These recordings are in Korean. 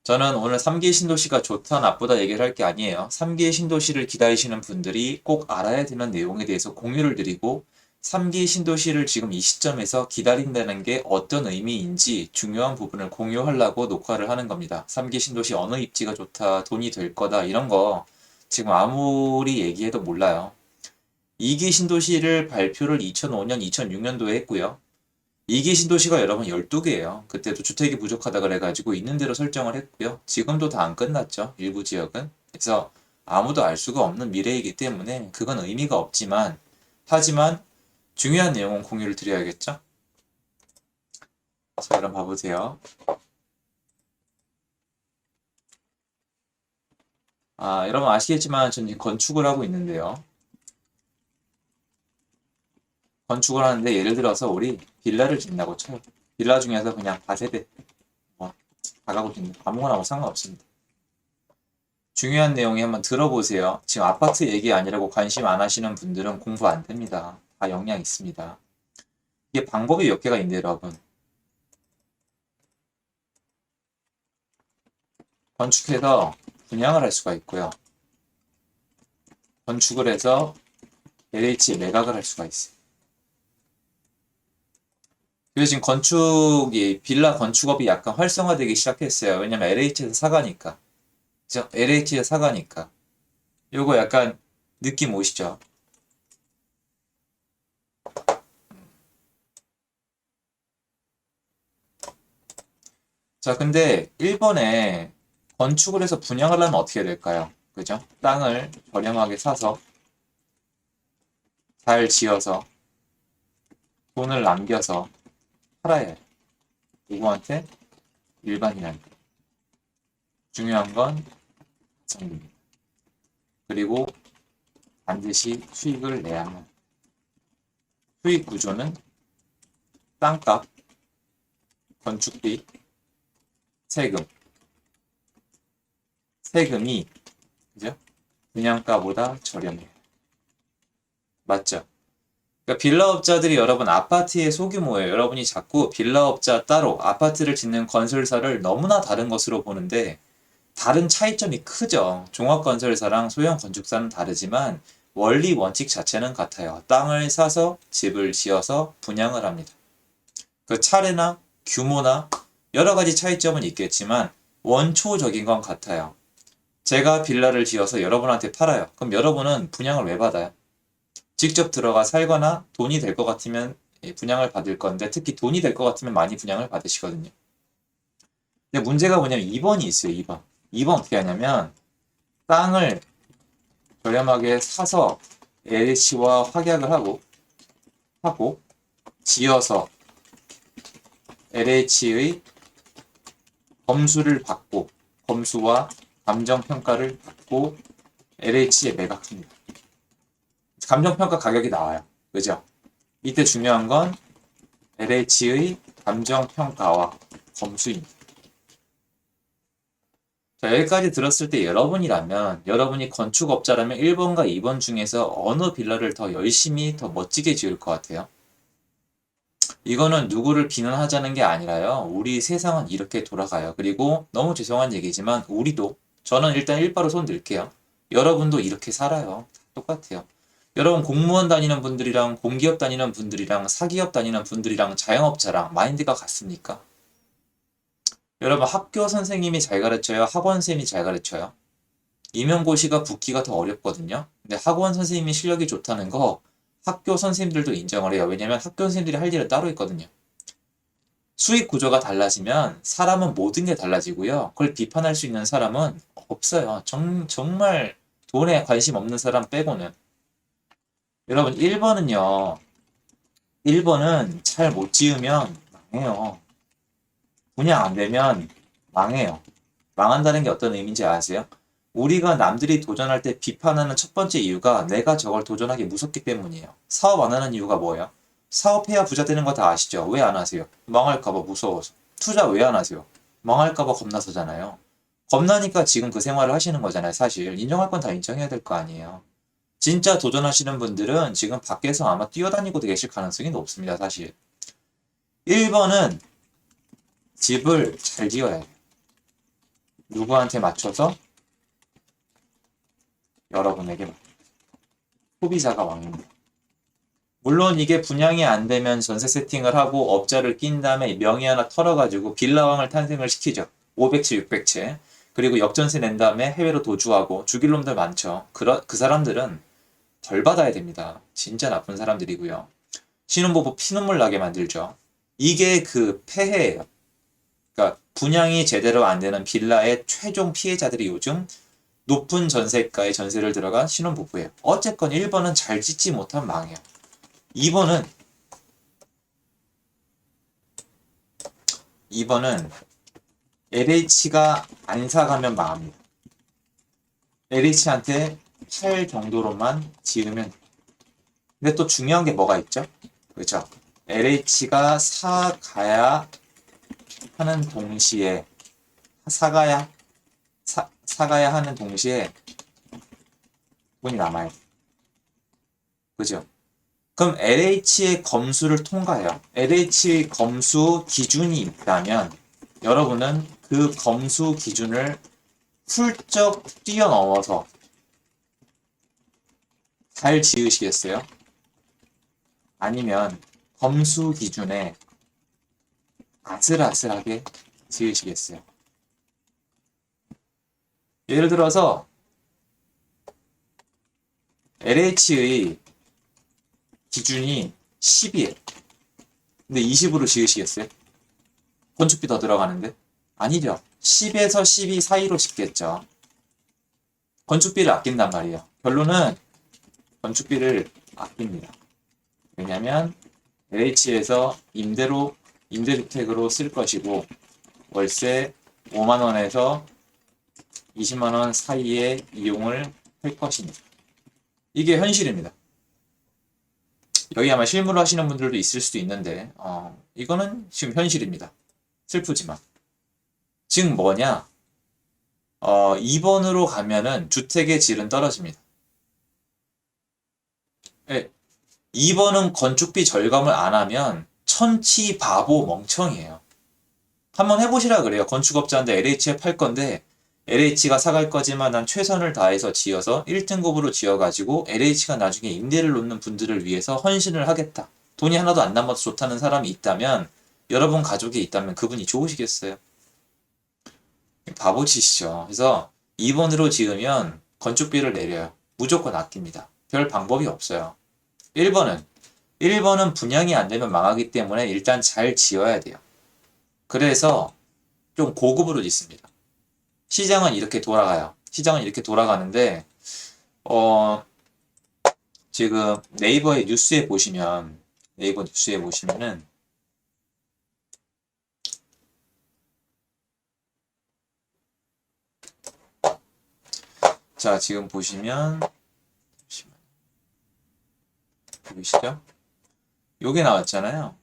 저는 오늘 3기 신도시가 좋다 나쁘다 얘기를 할 게 아니에요. 3기 신도시를 기다리시는 분들이 꼭 알아야 되는 내용에 대해서 공유를 드리고 3기 신도시를 지금 이 시점에서 기다린다는 게 어떤 의미인지 중요한 부분을 공유하려고 녹화를 하는 겁니다. 3기 신도시 어느 입지가 좋다, 돈이 될 거다 이런 거 지금 아무리 얘기해도 몰라요. 2기 신도시를 발표를 2005년, 2006년도에 했고요. 2기 신도시가 여러분 12개예요. 그때도 주택이 부족하다 그래가지고 있는 대로 설정을 했고요. 지금도 다 안 끝났죠. 일부 지역은. 그래서 아무도 알 수가 없는 미래이기 때문에 그건 의미가 없지만 하지만 중요한 내용은 공유를 드려야겠죠. 자, 그럼 봐보세요. 여러분 아시겠지만 저는 지금 건축을 하고 있는데요. 건축을 하는데 예를 들어서 우리 빌라를 짓는다고 쳐요. 빌라 중에서 그냥 다세대, 뭐, 다가구 짓는 아무거나 뭐 상관없습니다. 중요한 내용이 한번 들어보세요. 지금 아파트 얘기 아니라고 관심 안 하시는 분들은 공부 안 됩니다. 다 영향 있습니다. 이게 방법이 몇 개가 있는데 여러분. 건축해서 분양을 할 수가 있고요. 건축을 해서 LH에 매각을 할 수가 있어요. 그래서 지금 빌라 건축업이 약간 활성화되기 시작했어요. 왜냐면 LH에서 사가니까. 그죠? LH에서 사가니까. 요거 약간 느낌 오시죠? 자, 근데 일본에 건축을 해서 분양을 하면 어떻게 될까요? 그죠? 땅을 저렴하게 사서 잘 지어서 돈을 남겨서 팔아야 해요. 누구한테? 일반인한테. 중요한 건 가성비입니다. 그리고 반드시 수익을 내야 합니다. 수익 구조는 땅값, 건축비, 세금. 세금이 그죠? 분양가보다 저렴해요. 맞죠? 그러니까 빌라업자들이 여러분 아파트의 소규모예요. 여러분이 자꾸 빌라업자 따로 아파트를 짓는 건설사를 너무나 다른 것으로 보는데 다른 차이점이 크죠. 종합건설사랑 소형 건축사는 다르지만 원리 원칙 자체는 같아요. 땅을 사서 집을 지어서 분양을 합니다. 그 차례나 규모나 여러 가지 차이점은 있겠지만 원초적인 건 같아요. 제가 빌라를 지어서 여러분한테 팔아요. 그럼 여러분은 분양을 왜 받아요? 직접 들어가 살거나 돈이 될 것 같으면 분양을 받을 건데 특히 돈이 될 것 같으면 많이 분양을 받으시거든요. 근데 문제가 뭐냐면 2번이 있어요. 2번. 2번 어떻게 하냐면 땅을 저렴하게 사서 LC와 확약을 하고 지어서 LH의 검수를 받고 검수와 감정평가를 받고 LH에 매각합니다. 감정평가 가격이 나와요. 그죠? 이때 중요한 건 LH의 감정평가와 검수입니다. 자, 여기까지 들었을 때 여러분이 건축업자라면 1번과 2번 중에서 어느 빌라를 더 열심히 더 멋지게 지을 것 같아요? 이거는 누구를 비난하자는 게 아니라요. 우리 세상은 이렇게 돌아가요. 그리고 너무 죄송한 얘기지만 저는 일단 일바로 손 들게요. 여러분도 이렇게 살아요. 똑같아요. 여러분 공무원 다니는 분들이랑 공기업 다니는 분들이랑 사기업 다니는 분들이랑 자영업자랑 마인드가 같습니까? 여러분 학교 선생님이 잘 가르쳐요? 학원 쌤이 잘 가르쳐요? 임용고시가 붙기가 더 어렵거든요. 근데 학원 선생님이 실력이 좋다는 거 학교 선생님들도 인정을 해요. 왜냐면 학교 선생님들이 할 일은 따로 있거든요. 수익 구조가 달라지면 사람은 모든 게 달라지고요. 그걸 비판할 수 있는 사람은 없어요. 정말 돈에 관심 없는 사람 빼고는. 여러분 1번은 잘 못 지으면 망해요. 분양 안 되면 망해요. 망한다는 게 어떤 의미인지 아세요? 우리가 남들이 도전할 때 비판하는 첫 번째 이유가 내가 저걸 도전하기 무섭기 때문이에요. 사업 안 하는 이유가 뭐예요? 사업해야 부자 되는 거 다 아시죠? 왜 안 하세요? 망할까봐 무서워서. 투자 왜 안 하세요? 망할까봐 겁나서잖아요. 겁나니까 지금 그 생활을 하시는 거잖아요, 사실. 인정할 건 다 인정해야 될 거 아니에요. 진짜 도전하시는 분들은 지금 밖에서 아마 뛰어다니고 계실 가능성이 높습니다, 사실. 1번은 집을 잘 지어야 해요. 누구한테 맞춰서? 여러분에게 맞춰서. 소비자가 왕입니다. 물론 이게 분양이 안 되면 전세 세팅을 하고 업자를 낀 다음에 명의 하나 털어가지고 빌라왕을 탄생을 시키죠. 500채, 600채. 그리고 역전세 낸 다음에 해외로 도주하고 죽일 놈들 많죠. 그 사람들은 벌 받아야 됩니다. 진짜 나쁜 사람들이고요. 신혼부부 피눈물 나게 만들죠. 이게 그 폐해예요. 그러니까 분양이 제대로 안 되는 빌라의 최종 피해자들이 요즘 높은 전세가에 전세를 들어간 신혼부부예요. 어쨌건 1번은 잘 짓지 못한 망이에요. 2번은 LH가 안 사가면 망합니다. LH한테 팔 정도로만 지으면. 근데 또 중요한 게 뭐가 있죠? 그렇죠? LH가 사가야 하는 동시에 사가야 하는 동시에 돈이 남아요. 그죠? 그럼 LH의 검수를 통과해요. LH 검수 기준이 있다면 여러분은 그 검수 기준을 훌쩍 뛰어넘어서 잘 지으시겠어요? 아니면 검수 기준에 아슬아슬하게 지으시겠어요? 예를 들어서 LH의 기준이 10이에요. 근데 20으로 지으시겠어요? 건축비 더 들어가는데? 아니죠. 10에서 12 사이로 짓겠죠. 건축비를 아낀단 말이에요. 결론은 건축비를 아낍니다. 왜냐면 LH에서 임대주택으로 쓸 것이고 월세 5만원에서 20만원 사이에 이용을 할 것입니다. 이게 현실입니다. 여기 아마 실무를 하시는 분들도 있을 수도 있는데 이거는 지금 현실입니다. 슬프지만. 즉 뭐냐? 2번으로 가면은 주택의 질은 떨어집니다. 네, 2번은 건축비 절감을 안 하면 천치 바보 멍청이에요. 한번 해보시라 그래요. 건축업자인데 LH에 팔 건데 LH가 사갈 거지만 난 최선을 다해서 지어서 1등급으로 지어가지고 LH가 나중에 임대를 놓는 분들을 위해서 헌신을 하겠다. 돈이 하나도 안 남아도 좋다는 사람이 있다면 여러분 가족이 있다면 그분이 좋으시겠어요? 바보짓이죠. 그래서 2번으로 지으면 건축비를 내려요. 무조건 아낍니다. 별 방법이 없어요. 1번은 분양이 안 되면 망하기 때문에 일단 잘 지어야 돼요. 그래서 좀 고급으로 짓습니다. 시장은 이렇게 돌아가요. 시장은 이렇게 돌아가는데 지금 네이버 뉴스에 보시면은 자, 지금 보시면 보이시죠? 요게 나왔잖아요.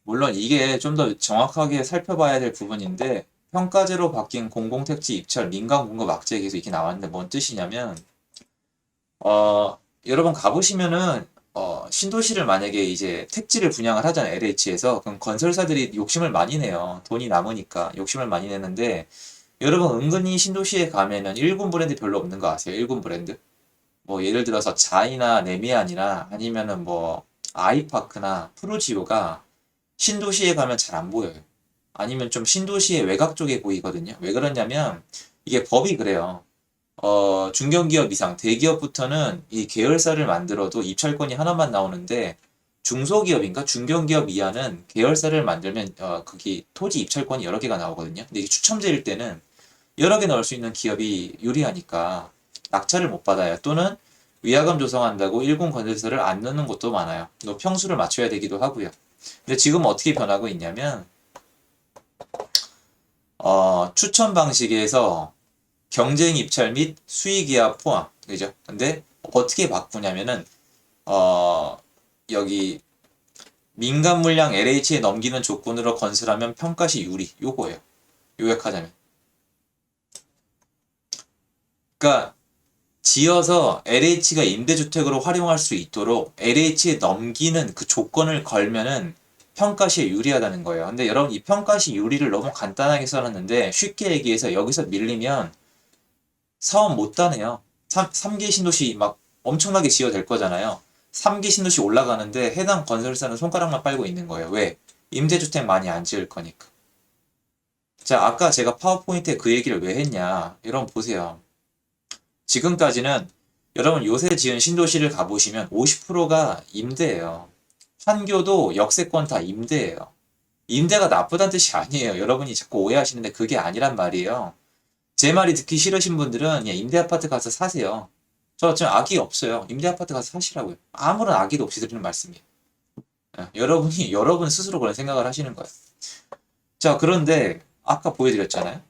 물론 이게 좀 더 정확하게 살펴봐야 될 부분인데 평가제로 바뀐 공공택지 입찰 민간 공급 악재에 계속 이렇게 나왔는데 뭔 뜻이냐면 여러분 가보시면은 신도시를 만약에 이제 택지를 분양을 하잖아요. LH에서. 그럼 건설사들이 욕심을 많이 내요. 돈이 남으니까 욕심을 많이 내는데 여러분 은근히 신도시에 가면은 일군 브랜드 별로 없는 거 아세요? 일군 브랜드? 뭐 예를 들어서 자이나 네미안이나 아니면은 뭐 아이파크나 프루지오가 신도시에 가면 잘 안 보여요. 아니면 좀 신도시의 외곽 쪽에 보이거든요. 왜 그러냐면 이게 법이 그래요. 중견기업 이상 대기업부터는 이 계열사를 만들어도 입찰권이 하나만 나오는데 중소기업인가 중견기업 이하는 계열사를 만들면 거기 토지 입찰권이 여러 개가 나오거든요. 근데 이게 추첨제일 때는 여러 개 넣을 수 있는 기업이 유리하니까 낙찰을 못 받아요. 또는 위화감 조성한다고 일군 건설사를 안 넣는 곳도 많아요. 또 평수를 맞춰야 되기도 하고요. 근데 지금 어떻게 변하고 있냐면 추천 방식에서 경쟁 입찰 및 수익이하 포함. 그죠? 근데 어떻게 바꾸냐면은 여기 민간 물량 LH에 넘기는 조건으로 건설하면 평가시 유리. 요거예요. 요약하자면. 그러니까 지어서 LH가 임대주택으로 활용할 수 있도록 LH에 넘기는 그 조건을 걸면은 평가시에 유리하다는 거예요. 근데 여러분 이 평가시 유리를 너무 간단하게 써놨는데 쉽게 얘기해서 여기서 밀리면 사업 못 따네요. 3개 신도시 막 엄청나게 지어야 될 거잖아요. 3개 신도시 올라가는데 해당 건설사는 손가락만 빨고 있는 거예요. 왜? 임대주택 많이 안 지을 거니까. 자, 아까 제가 파워포인트에 그 얘기를 왜 했냐. 여러분 보세요. 지금까지는 여러분 요새 지은 신도시를 가보시면 50%가 임대예요. 판교도 역세권 다 임대예요. 임대가 나쁘다는 뜻이 아니에요. 여러분이 자꾸 오해하시는데 그게 아니란 말이에요. 제 말이 듣기 싫으신 분들은 그냥 임대 아파트 가서 사세요. 저 지금 악의 없어요. 임대 아파트 가서 사시라고요. 아무런 악의도 없이 드리는 말씀이에요. 여러분이 여러분 스스로 그런 생각을 하시는 거예요. 자, 그런데 아까 보여드렸잖아요.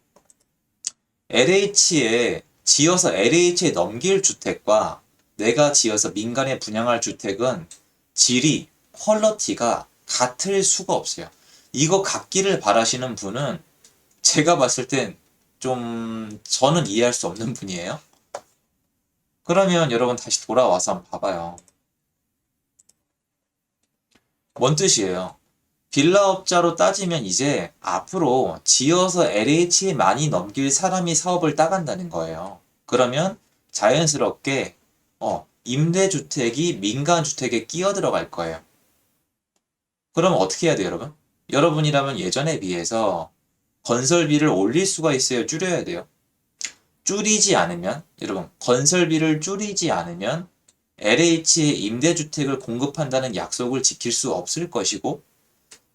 LH에 지어서 LH에 넘길 주택과 내가 지어서 민간에 분양할 주택은 질이 퀄리티가 같을 수가 없어요. 이거 같기를 바라시는 분은 제가 봤을 땐 좀 저는 이해할 수 없는 분이에요. 그러면 여러분 다시 돌아와서 한번 봐봐요. 뭔 뜻이에요? 빌라업자로 따지면 이제 앞으로 지어서 LH에 많이 넘길 사람이 사업을 따간다는 거예요. 그러면 자연스럽게 임대주택이 민간주택에 끼어 들어갈 거예요. 그럼 어떻게 해야 돼요, 여러분? 여러분이라면 예전에 비해서 건설비를 올릴 수가 있어요? 줄여야 돼요? 줄이지 않으면, 여러분, 건설비를 줄이지 않으면 LH에 임대주택을 공급한다는 약속을 지킬 수 없을 것이고,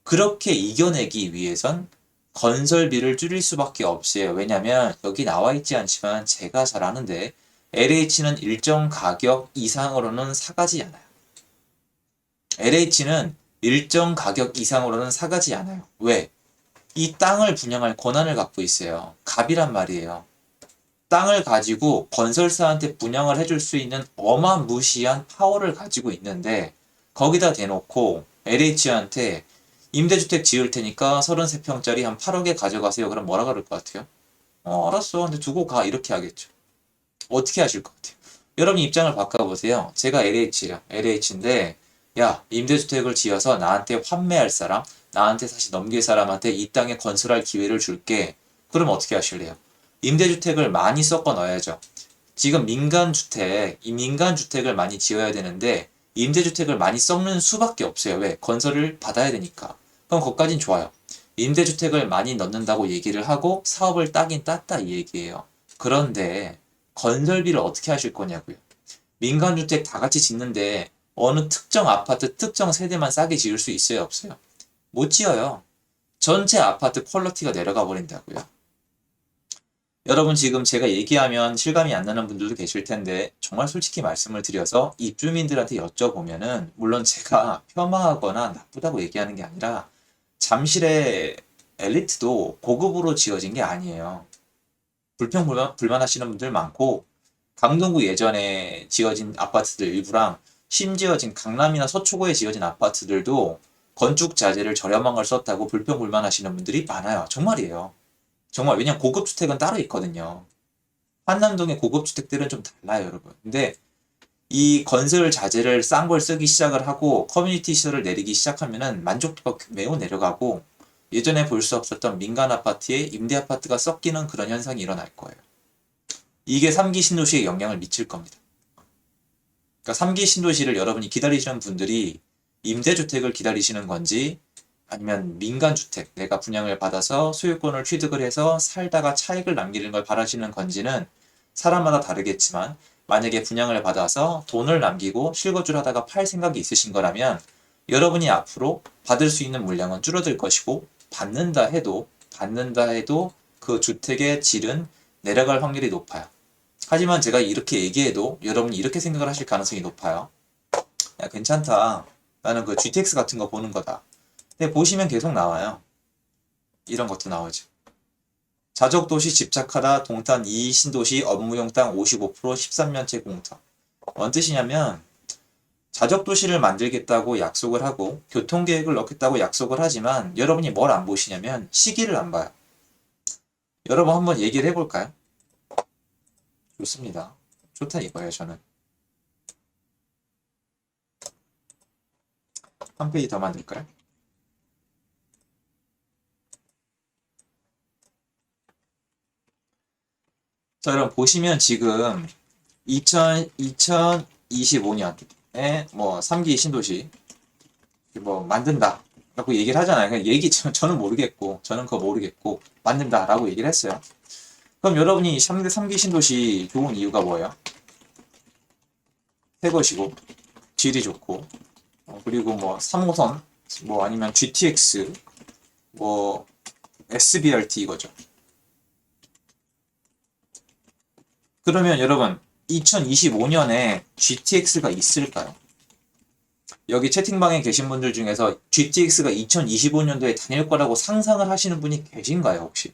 그렇게 이겨내기 위해선 건설비를 줄일 수밖에 없어요. 왜냐면 여기 나와 있지 않지만 제가 잘 아는데 LH는 일정 가격 이상으로는 사가지 않아요. LH는 일정 가격 이상으로는 사가지 않아요. 왜? 이 땅을 분양할 권한을 갖고 있어요. 갑이란 말이에요. 땅을 가지고 건설사한테 분양을 해줄 수 있는 어마무시한 파워를 가지고 있는데 거기다 대놓고 LH한테 임대주택 지을 테니까 33평짜리 한 8억에 가져가세요. 그럼 뭐라 그럴 것 같아요? 알았어. 근데 두고 가. 이렇게 하겠죠. 어떻게 하실 것 같아요? 여러분 입장을 바꿔보세요. 제가 LH예요. LH인데 야, 임대주택을 지어서 나한테 환매할 사람, 나한테 다시 넘길 사람한테 이 땅에 건설할 기회를 줄게. 그럼 어떻게 하실래요? 임대주택을 많이 섞어 넣어야죠. 지금 이 민간주택을 많이 지어야 되는데 임대주택을 많이 섞는 수밖에 없어요. 왜? 건설을 받아야 되니까. 그럼 거기까진 좋아요. 임대주택을 많이 넣는다고 얘기를 하고 사업을 따긴 땄다 이 얘기예요. 그런데 건설비를 어떻게 하실 거냐고요. 민간주택 다 같이 짓는데 어느 특정 아파트, 특정 세대만 싸게 지을 수 있어요? 없어요? 못 지어요. 전체 아파트 퀄리티가 내려가 버린다고요. 여러분 지금 제가 얘기하면 실감이 안 나는 분들도 계실 텐데 정말 솔직히 말씀을 드려서 입주민들한테 여쭤보면은 물론 제가 폄하하거나 나쁘다고 얘기하는 게 아니라 잠실의 엘리트도 고급으로 지어진 게 아니에요. 불만하시는 분들 많고 강동구 예전에 지어진 아파트들 일부랑 심지어 지금 강남이나 서초구에 지어진 아파트들도 건축 자재를 저렴한 걸 썼다고 불평불만하시는 분들이 많아요. 정말이에요. 정말 왜냐면 고급 주택은 따로 있거든요. 한남동의 고급 주택들은 좀 달라요, 여러분. 근데 이 건설 자재를 싼 걸 쓰기 시작을 하고 커뮤니티 시설을 내리기 시작하면은 만족도가 매우 내려가고 예전에 볼 수 없었던 민간 아파트에 임대 아파트가 섞이는 그런 현상이 일어날 거예요. 이게 3기 신도시에 영향을 미칠 겁니다. 그러니까 3기 신도시를 여러분이 기다리시는 분들이 임대주택을 기다리시는 건지 아니면 민간주택, 내가 분양을 받아서 소유권을 취득을 해서 살다가 차익을 남기는 걸 바라시는 건지는 사람마다 다르겠지만 만약에 분양을 받아서 돈을 남기고 실거주를 하다가 팔 생각이 있으신 거라면 여러분이 앞으로 받을 수 있는 물량은 줄어들 것이고 받는다 해도 그 주택의 질은 내려갈 확률이 높아요. 하지만 제가 이렇게 얘기해도 여러분이 이렇게 생각을 하실 가능성이 높아요. 야, 괜찮다. 나는 그 GTX 같은 거 보는 거다. 근데 보시면 계속 나와요. 이런 것도 나오죠. 자족도시 집착하다 동탄 2신도시 업무용 땅 55% 13년째 공터. 뭔 뜻이냐면 자족도시를 만들겠다고 약속을 하고 교통계획을 넣겠다고 약속을 하지만 여러분이 뭘 안 보시냐면 시기를 안 봐요. 여러분 한번 얘기를 해볼까요? 좋습니다. 좋다 이거예요 저는. 한 페이지 더 만들까요? 자, 여러분 보시면 지금 2025년에 뭐 3기 신도시 뭐 만든다 라고 얘기를 하잖아요. 그냥 저는 모르겠고 저는 그거 모르겠고 만든다 라고 얘기를 했어요. 그럼 여러분이 3기 신도시 좋은 이유가 뭐예요? 새 것이고 질이 좋고 그리고 뭐 3호선 뭐 아니면 GTX 뭐 SBRT 이거죠. 그러면 여러분 2025년에 GTX가 있을까요? 여기 채팅방에 계신 분들 중에서 GTX가 2025년도에 다닐 거라고 상상을 하시는 분이 계신가요, 혹시?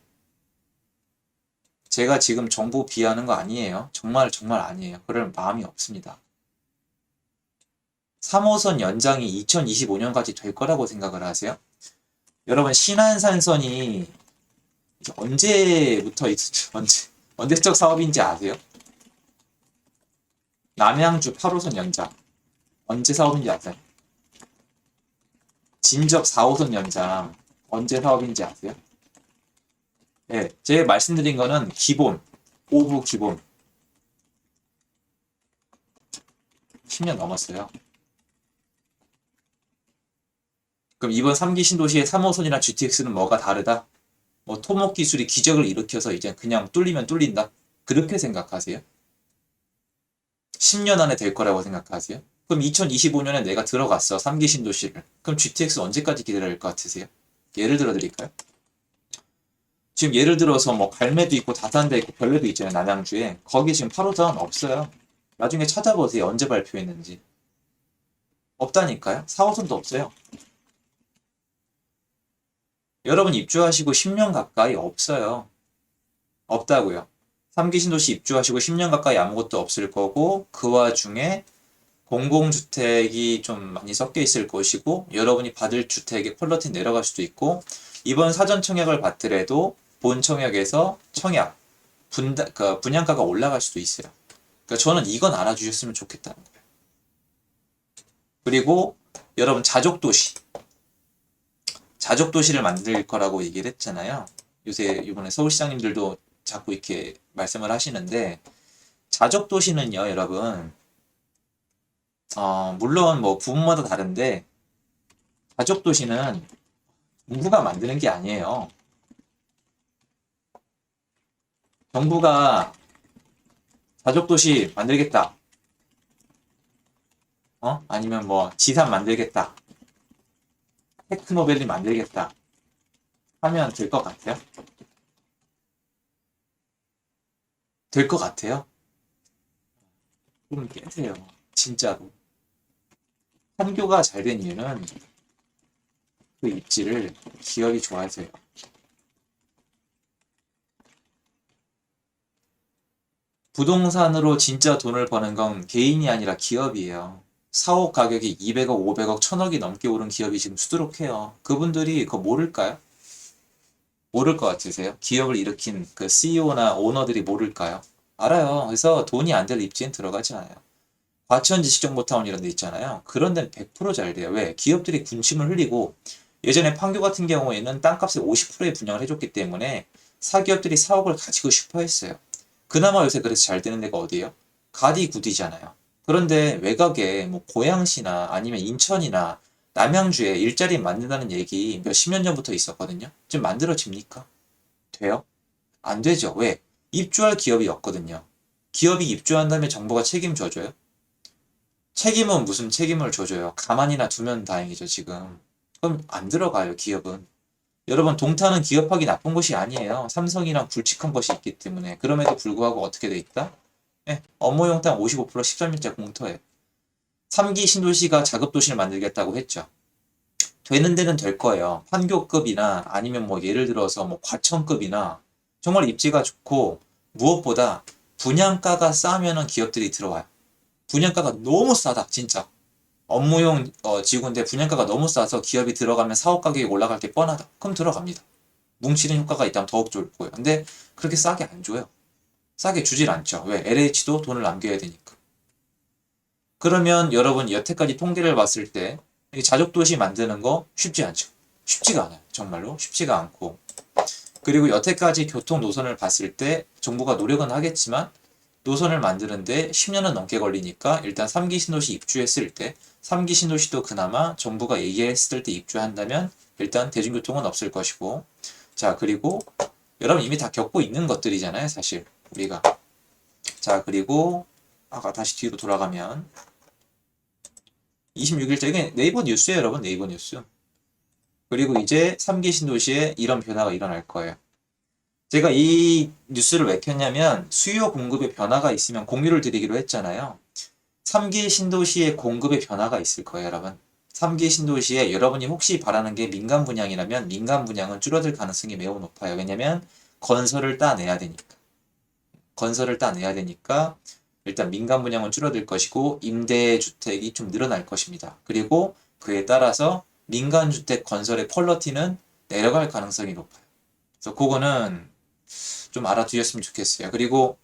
제가 지금 정보 비하하는 거 아니에요. 정말 아니에요. 그럴 마음이 없습니다. 3호선 연장이 2025년까지 될 거라고 생각을 하세요? 여러분 신안산선이 언제부터 언제적 사업인지 아세요? 남양주 8호선 연장 언제 사업인지 아세요? 진접 4호선 연장 언제 사업인지 아세요? 네, 제가 말씀드린 거는 기본, 오부 기본 10년 넘었어요. 그럼 이번 3기 신도시의 3호선이랑 GTX는 뭐가 다르다? 뭐 토목 기술이 기적을 일으켜서 이제 그냥 뚫리면 뚫린다? 그렇게 생각하세요? 10년 안에 될 거라고 생각하세요? 그럼 2025년에 내가 들어갔어. 3기 신도시를. 그럼 GTX 언제까지 기다려야 할 것 같으세요? 예를 들어 드릴까요? 지금 예를 들어서 뭐 갈매도 있고 다산대 있고 별내도 있잖아요. 남양주에. 거기 지금 8호선 없어요. 나중에 찾아보세요. 언제 발표했는지. 없다니까요. 4호선도 없어요. 여러분 입주하시고 10년 가까이 없어요. 없다고요. 3기 신도시 입주하시고 10년 가까이 아무것도 없을 거고 그 와중에 공공주택이 좀 많이 섞여 있을 것이고 여러분이 받을 주택의 퀄리티 내려갈 수도 있고 이번 사전 청약을 받더라도 본 청약에서 분양가가 올라갈 수도 있어요. 그러니까 저는 이건 알아주셨으면 좋겠다는 거예요. 그리고 여러분 자족도시를 만들 거라고 얘기를 했잖아요. 요새 이번에 서울시장님들도 자꾸 이렇게 말씀을 하시는데 자족도시는요, 여러분 물론 뭐 부분마다 다른데 자족도시는 정부가 만드는 게 아니에요. 정부가 자족도시 만들겠다. 아니면 뭐 지산 만들겠다. 테크노밸리 만들겠다. 하면 될 것 같아요? 될 것 같아요? 그럼 깨세요. 진짜로. 판교가 잘 된 이유는 그 입지를 기업이 좋아해서요. 부동산으로 진짜 돈을 버는 건 개인이 아니라 기업이에요. 사옥 가격이 200억, 500억, 1000억이 넘게 오른 기업이 지금 수두룩해요. 그분들이 그거 모를까요? 모를 것 같으세요? 기업을 일으킨 그 CEO나 오너들이 모를까요? 알아요. 그래서 돈이 안 될 입지엔 들어가지 않아요. 과천 지식정보타운 이런 데 있잖아요. 그런 데는 100%잘 돼요. 왜? 기업들이 군침을 흘리고 예전에 판교 같은 경우에는 땅값의 50%의 분양을 해줬기 때문에 사기업들이 사옥을 가지고 싶어 했어요. 그나마 요새 그래서 잘 되는 데가 어디예요? 가디구디잖아요. 그런데 외곽에 뭐 고양시나 아니면 인천이나 남양주에 일자리 만든다는 얘기 몇십 년 전부터 있었거든요. 지금 만들어집니까? 돼요? 안 되죠. 왜? 입주할 기업이 없거든요. 기업이 입주한 다음에 정부가 책임져줘요? 책임은 무슨 책임을 져줘요? 가만히나 두면 다행이죠, 지금. 그럼 안 들어가요, 기업은. 여러분, 동탄은 기업하기 나쁜 것이 아니에요. 삼성이랑 굵직한 것이 있기 때문에. 그럼에도 불구하고 어떻게 돼 있다? 네, 업무용 땅 55% 13일째 공터에 3기 신도시가 자급도시를 만들겠다고 했죠. 되는 데는 될 거예요. 판교급이나 아니면 뭐 예를 들어서 뭐 과천급이나 정말 입지가 좋고 무엇보다 분양가가 싸면은 기업들이 들어와요. 분양가가 너무 싸다, 진짜. 업무용 지구인데 분양가가 너무 싸서 기업이 들어가면 사업 가격이 올라갈 게 뻔하다. 그럼 들어갑니다. 뭉치는 효과가 있다면 더욱 좋을 거예요. 근데 그렇게 싸게 안 줘요. 싸게 주질 않죠. 왜? LH도 돈을 남겨야 되니까. 그러면 여러분 여태까지 통계를 봤을 때 자족도시 만드는 거 쉽지 않죠. 쉽지가 않아요. 정말로 쉽지가 않고 그리고 여태까지 교통 노선을 봤을 때 정부가 노력은 하겠지만 노선을 만드는데 10년은 넘게 걸리니까 일단 3기 신도시 입주했을 때 3기 신도시도 그나마 정부가 얘기했을 때 입주한다면 일단 대중교통은 없을 것이고 자 그리고 여러분 이미 다 겪고 있는 것들이잖아요 사실 우리가 자 그리고 아까 다시 뒤로 돌아가면 26일자 이게 네이버 뉴스예요 여러분 네이버 뉴스 그리고 이제 3기 신도시에 이런 변화가 일어날 거예요 제가 이 뉴스를 왜 켰냐면 수요 공급의 변화가 있으면 공유를 드리기로 했잖아요 3기 신도시의 공급의 변화가 있을 거예요 여러분 3기 신도시에 여러분이 혹시 바라는 게 민간 분양이라면 민간 분양은 줄어들 가능성이 매우 높아요 왜냐면 건설을 따내야 되니까 건설을 따내야 되니까 일단 민간 분양은 줄어들 것이고 임대주택이 좀 늘어날 것입니다. 그리고 그에 따라서 민간주택 건설의 퀄리티는 내려갈 가능성이 높아요. 그래서 그거는 좀 알아두셨으면 좋겠어요. 그리고